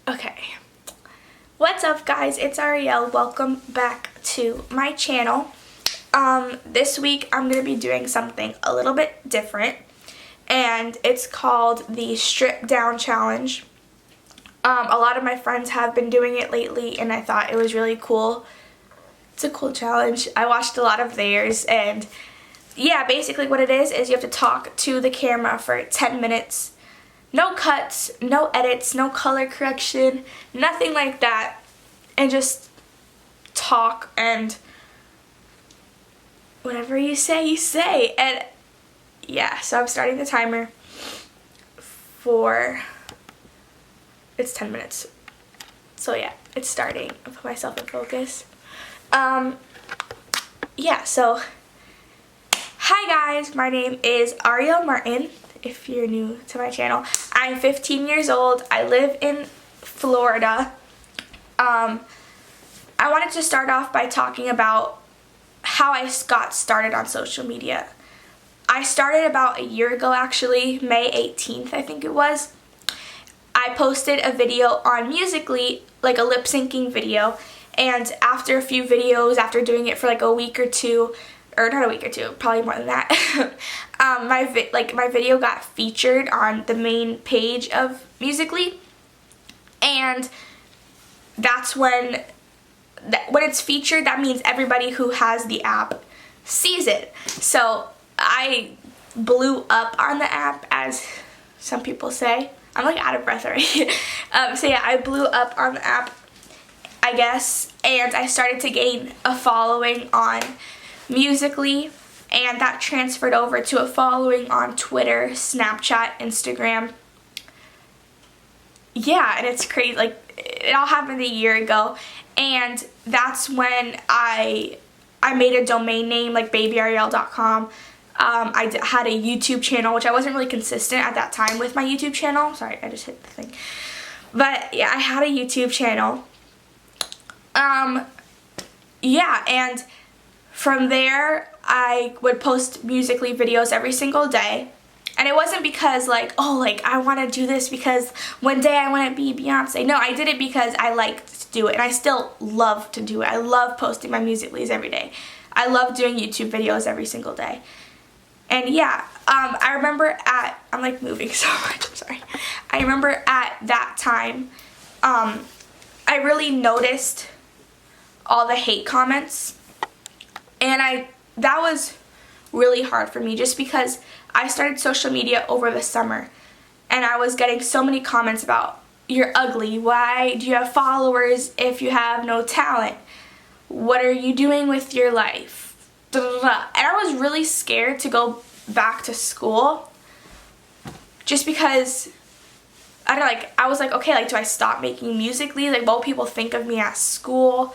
Okay, what's up guys, it's Ariel. Welcome back to my channel. This week I'm going to be doing something a little bit different, and it's called the Strip Down Challenge. A lot of my friends have been doing it lately and I thought it was really cool. It's a cool challenge. I watched a lot of theirs, and yeah, basically what it is you have to talk to the camera for 10 minutes. No cuts, no edits, no color correction, nothing like that, and just talk, and whatever you say. And yeah, so I'm starting the timer for, it's 10 minutes. So yeah, it's starting. I'll put myself in focus. Yeah, so hi guys, my name is Ariel Martin. If you're new to my channel, I'm 15 years old. I live in Florida. I wanted to start off by talking about how I got started on social media. I started about a year ago, actually, May 18th, I think it was. I posted a video on Musical.ly, like a lip syncing video, and after a few videos, after doing it for like a week or two, or not a week or two, probably more than that, my video got featured on the main page of Musical.ly, and that's when it's featured, that means everybody who has the app sees it. So I blew up on the app, as some people say. I'm like out of breath already. So yeah, I blew up on the app, I guess, and I started to gain a following on Musical.ly, and that transferred over to a following on Twitter, Snapchat, Instagram. Yeah, and it's crazy. Like, it all happened a year ago, and that's when I made a domain name, like babyariel.com. I had a YouTube channel, which I wasn't really consistent at that time with my YouTube channel. Sorry, I just hit the thing. But yeah, I had a YouTube channel. Yeah, and from there, I would post Musical.ly videos every single day. And it wasn't because like, oh, like I want to do this because one day I want to be Beyonce. No, I did it because I liked to do it, and I still love to do it. I love posting my Musical.lys every day. I love doing YouTube videos every single day. And yeah, I remember I'm like moving so much, I'm sorry. I remember at that time, I really noticed all the hate comments. And that was really hard for me, just because I started social media over the summer, and I was getting so many comments about, you're ugly, why do you have followers if you have no talent, what are you doing with your life, da, da, da. And I was really scared to go back to school, just because I don't know, like I was like, okay, like do I stop making Musical.ly, like what will people think of me at school?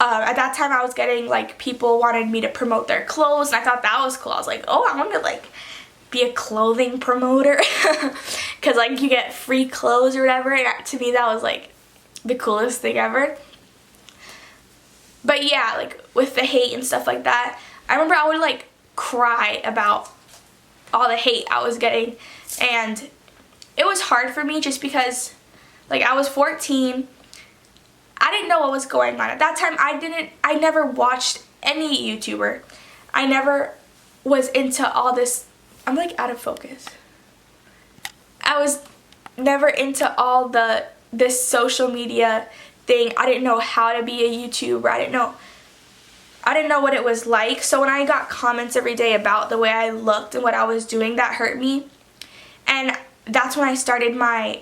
At that time I was getting like, people wanted me to promote their clothes, and I thought that was cool. I was like, oh, I want to like be a clothing promoter, because like you get free clothes or whatever, and to me that was like the coolest thing ever. But yeah, like with the hate and stuff like that, I remember I would like cry about all the hate I was getting, and it was hard for me just because like I was 14. I didn't know what was going on. At that time, I never watched any YouTuber. I never was into all this. I'm like out of focus. I was never into all this social media thing. I didn't know how to be a YouTuber. I didn't know what it was like. So when I got comments every day about the way I looked and what I was doing, that hurt me. And that's when I started my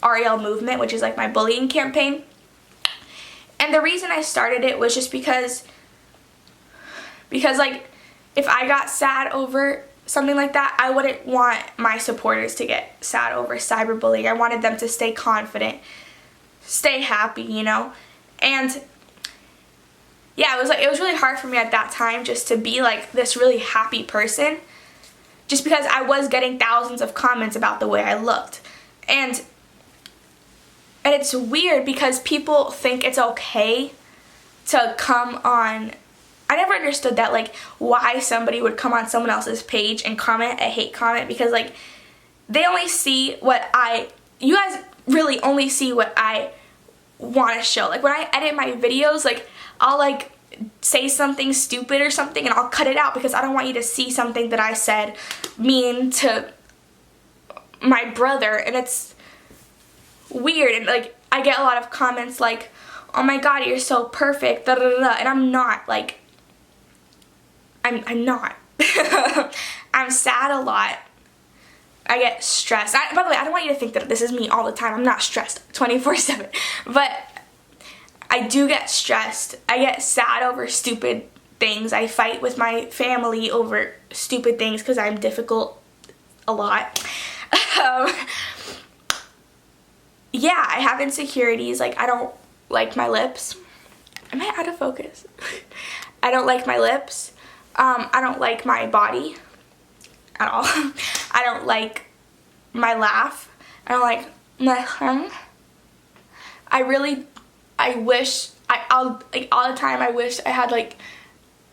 Ariel movement, which is like my bullying campaign. And the reason I started it was just because like if I got sad over something like that, I wouldn't want my supporters to get sad over cyberbullying. I wanted them to stay confident, stay happy, you know? And yeah, it was really hard for me at that time just to be like this really happy person, just because I was getting thousands of comments about the way I looked. And it's weird because people think it's okay to come on. I never understood that, like, why somebody would come on someone else's page and comment a hate comment, because like they only see what you guys really only see what I want to show. Like when I edit my videos, like I'll like say something stupid or something and I'll cut it out because I don't want you to see something that I said mean to my brother. And it's weird, and like I get a lot of comments like, oh my god, you're so perfect, da, da, da, da. And I'm not. Like I'm not. I'm sad a lot. I get stressed. By the way, I don't want you to think that this is me all the time. I'm not stressed 24/7. But I do get stressed. I get sad over stupid things. I fight with my family over stupid things because I'm difficult a lot. Yeah, I have insecurities. Like, I don't like my lips. Am I out of focus? I don't like my lips. I don't like my body at all. I don't like my laugh. I don't like my tongue. I wish, like all the time, I wish I had like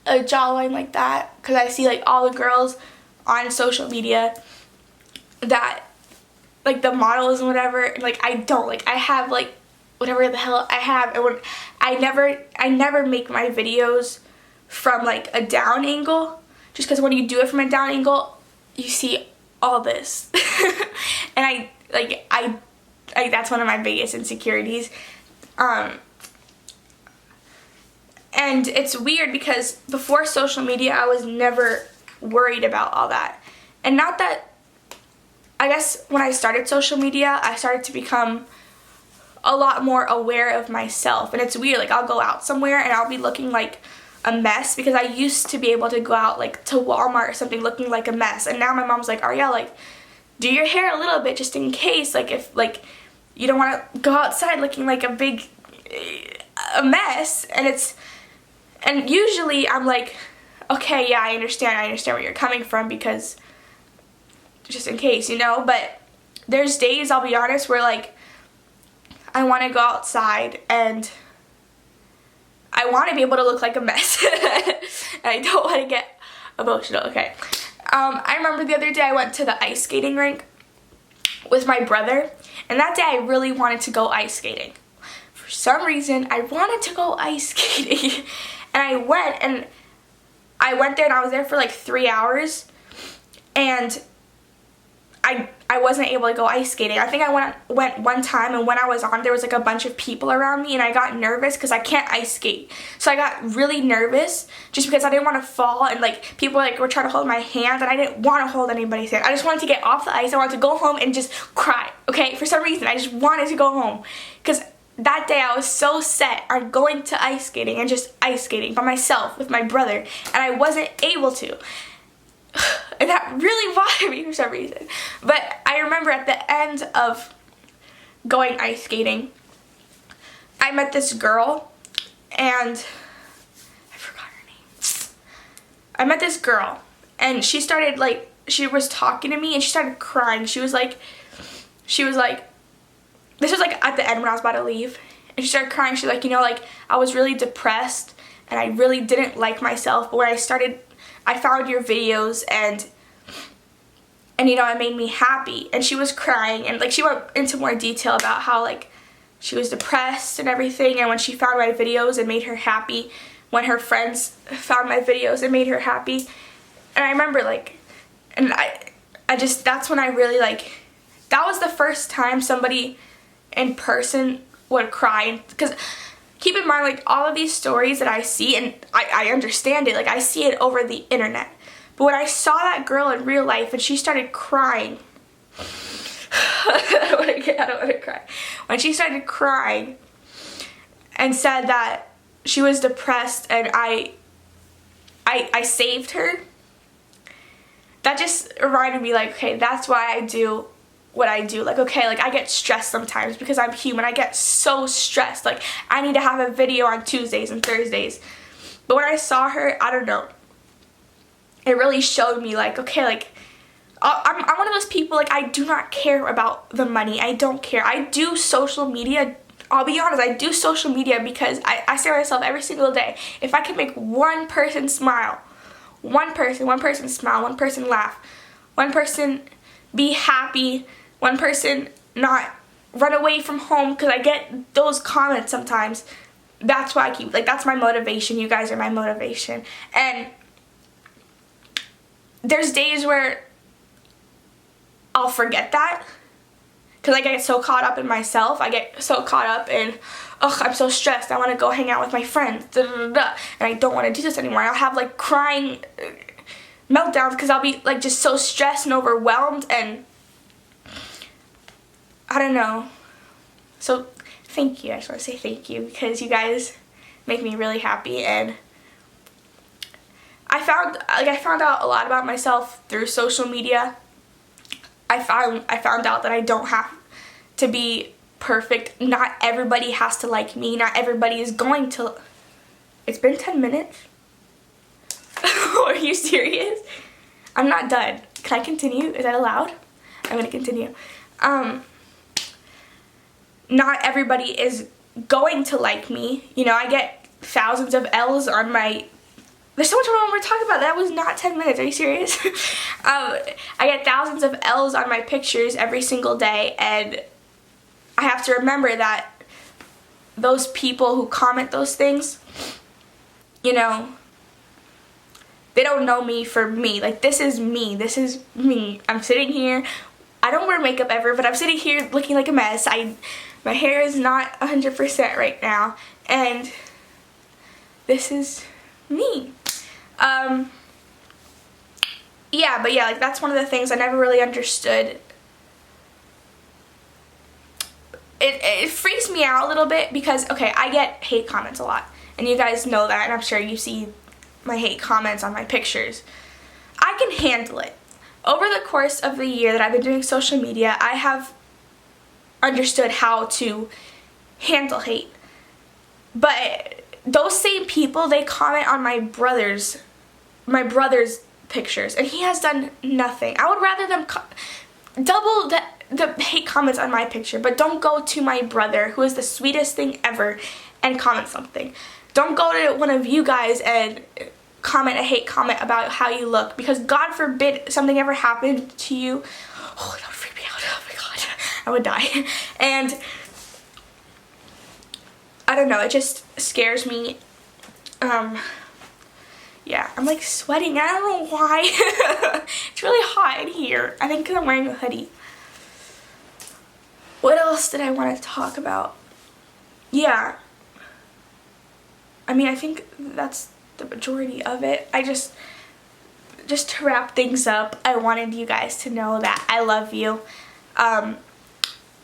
a jawline like that, because I see like all the girls on social media that, like the models and whatever, and like I don't, like I have like whatever the hell I have, and when I never make my videos from like a down angle, just because when you do it from a down angle, you see all this. And I that's one of my biggest insecurities. And it's weird because before social media, I was never worried about all that. And not that, I guess when I started social media, I started to become a lot more aware of myself. And it's weird, like I'll go out somewhere and I'll be looking like a mess, because I used to be able to go out like to Walmart or something looking like a mess. And now my mom's like, Ariel, like do your hair a little bit just in case, like if like you don't want to go outside looking like a mess. And usually I'm like, okay, yeah, I understand where you're coming from, because just in case, you know. But there's days, I'll be honest, where like I want to go outside and I want to be able to look like a mess. And I don't want to get emotional. Okay. I remember the other day I went to the ice skating rink with my brother, and that day I really wanted to go ice skating. For some reason, I wanted to go ice skating. And I went there and I was there for like 3 hours, and I wasn't able to go ice skating. I think I went one time, and when I was on, there was like a bunch of people around me, and I got nervous because I can't ice skate. So I got really nervous just because I didn't want to fall, and like people like were trying to hold my hand, and I didn't want to hold anybody's hand. I just wanted to get off the ice. I wanted to go home and just cry. Okay, for some reason I just wanted to go home, because that day I was so set on going to ice skating and just ice skating by myself with my brother, and I wasn't able to. And that really bothered me for some reason. But I remember at the end of going ice skating, I met this girl, and I forgot her name. I met this girl, and she started like, she was talking to me, and she started crying. She was like, this was like at the end when I was about to leave, and she started crying. She's like, you know, like I was really depressed and I really didn't like myself, but when I found your videos and you know, it made me happy. And she was crying, and like she went into more detail about how like she was depressed and everything, and when she found my videos, it made her happy. When her friends found my videos, it made her happy. And I remember like, and I just, that's when I really like, that was the first time somebody in person would cry. Because keep in mind, like all of these stories that I see, and I understand it, like I see it over the internet. But when I saw that girl in real life and she started crying, I don't want to cry. When she started crying and said that she was depressed and I saved her, that just reminded me like, okay, that's why I do what I do. Like, okay, like I get stressed sometimes because I'm human. I get so stressed. Like I need to have a video on Tuesdays and Thursdays. But when I saw her, I don't know, it really showed me like, okay, like I'm one of those people, like I do not care about the money. I don't care. I do social media. I'll be honest, I do social media because I say to myself every single day, if I can make one person smile, one person smile, one person laugh, one person be happy, one person not run away from home because I get those comments sometimes. That's why I keep, like, that's my motivation. You guys are my motivation. And there's days where I'll forget that because I get so caught up in myself. I get so caught up in, oh, I'm so stressed. I want to go hang out with my friends. Da, da, da, da, and I don't want to do this anymore. I'll have like crying meltdowns because I'll be like just so stressed and overwhelmed, and I don't know. So thank you. I just want to say thank you because you guys make me really happy. And I found out a lot about myself through social media. I found out that I don't have to be perfect. Not everybody has to like me. Not everybody is going to. It's been 10 minutes. Are you serious? I'm not done. Can I continue? Is that allowed? I'm gonna continue. Not everybody is going to like me. You know, I get thousands of L's on my. There's so much more we're talking about. That was not 10 minutes. Are you serious? I get thousands of L's on my pictures every single day, and I have to remember that those people who comment those things, you know, they don't know me for me. Like, this is me. This is me. I'm sitting here. I don't wear makeup ever, but I'm sitting here looking like a mess. My hair is not 100% right now, and this is me. Yeah, but yeah, like, that's one of the things I never really understood. It freaks me out a little bit because, okay, I get hate comments a lot, and you guys know that, and I'm sure you see my hate comments on my pictures. I can handle it. Over the course of the year that I've been doing social media, I have understood how to handle hate. But those same people, they comment on my brother's pictures, and he has done nothing. I would rather them double the hate comments on my picture, but don't go to my brother, who is the sweetest thing ever, and comment something. Don't go to one of you guys and comment a hate comment about how you look, because God forbid something ever happened to you. Oh, that would freak me out. Oh my God, I would die. And I don't know, it just scares me. Yeah, I'm like sweating. I don't know why. It's really hot in here. I think because I'm wearing a hoodie. What else did I want to talk about? Yeah. I mean, I think that's the majority of it. I just to wrap things up, I wanted you guys to know that I love you.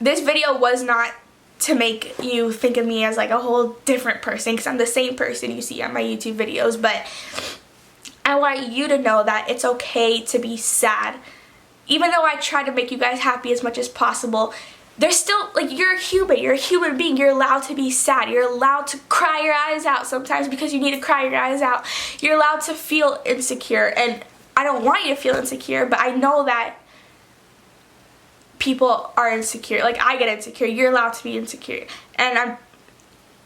This video was not to make you think of me as like a whole different person, because I'm the same person you see on my YouTube videos, but I want you to know that it's okay to be sad. Even though I try to make you guys happy as much as possible, there's still, like, you're a human being, you're allowed to be sad, you're allowed to cry your eyes out sometimes because you need to cry your eyes out, you're allowed to feel insecure, and I don't want you to feel insecure, but I know that people are insecure. Like, I get insecure. You're allowed to be insecure. And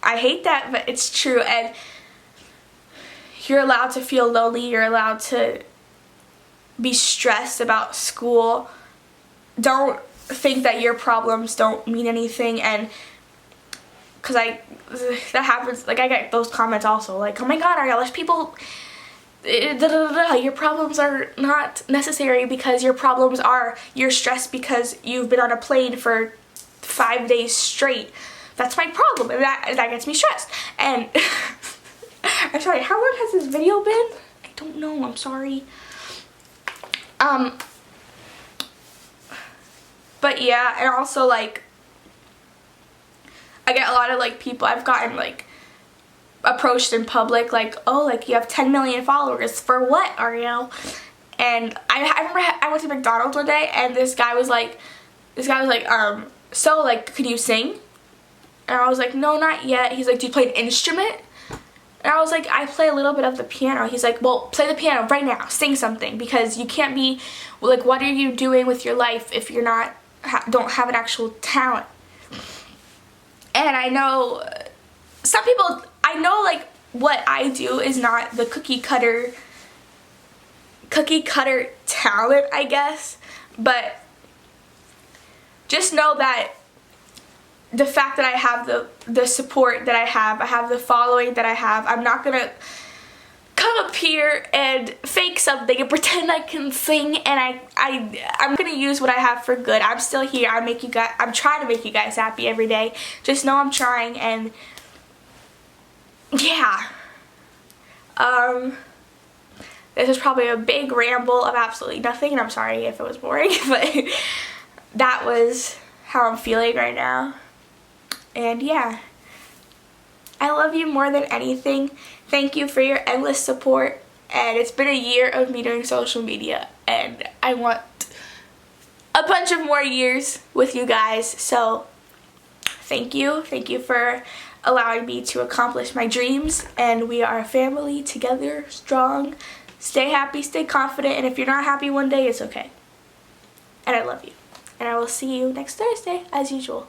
I hate that, but it's true. And you're allowed to feel lonely. You're allowed to be stressed about school. Don't think that your problems don't mean anything. And because that happens, like, I get those comments also. Like, oh my God, Ariel, there's people... Your problems are not necessary, because your problems are you're stressed because you've been on a plane for 5 days straight. That's my problem, and that gets me stressed. And I'm sorry, how long has this video been? I don't know, I'm sorry. But yeah, and also, like, I get a lot of, like, people, I've gotten, like, approached in public, like, oh, like, you have 10 million followers. For what, Ariel? And I remember I went to McDonald's one day, and this guy was like, so, like, could you sing? And I was like, no, not yet. He's like, do you play an instrument? And I was like, I play a little bit of the piano. He's like, well, play the piano right now. Sing something, because you can't be, like, what are you doing with your life if you're not, don't have an actual talent? And I know some people, I know, like, what I do is not the cookie cutter talent, I guess, but just know that the fact that I have the support that I have the following that I have. I'm not gonna come up here and fake something and pretend I can sing, and I'm gonna use what I have for good. I'm still here. I'm trying to make you guys happy every day. Just know I'm trying, and yeah. This is probably a big ramble of absolutely nothing, and I'm sorry if it was boring, but that was how I'm feeling right now. And yeah, I love you more than anything. Thank you for your endless support, and it's been a year of me doing social media, and I want a bunch of more years with you guys. So thank you for allowing me to accomplish my dreams, and we are a family together, strong. Stay happy, stay confident, and if you're not happy one day, it's okay. And I love you. And I will see you next Thursday, as usual.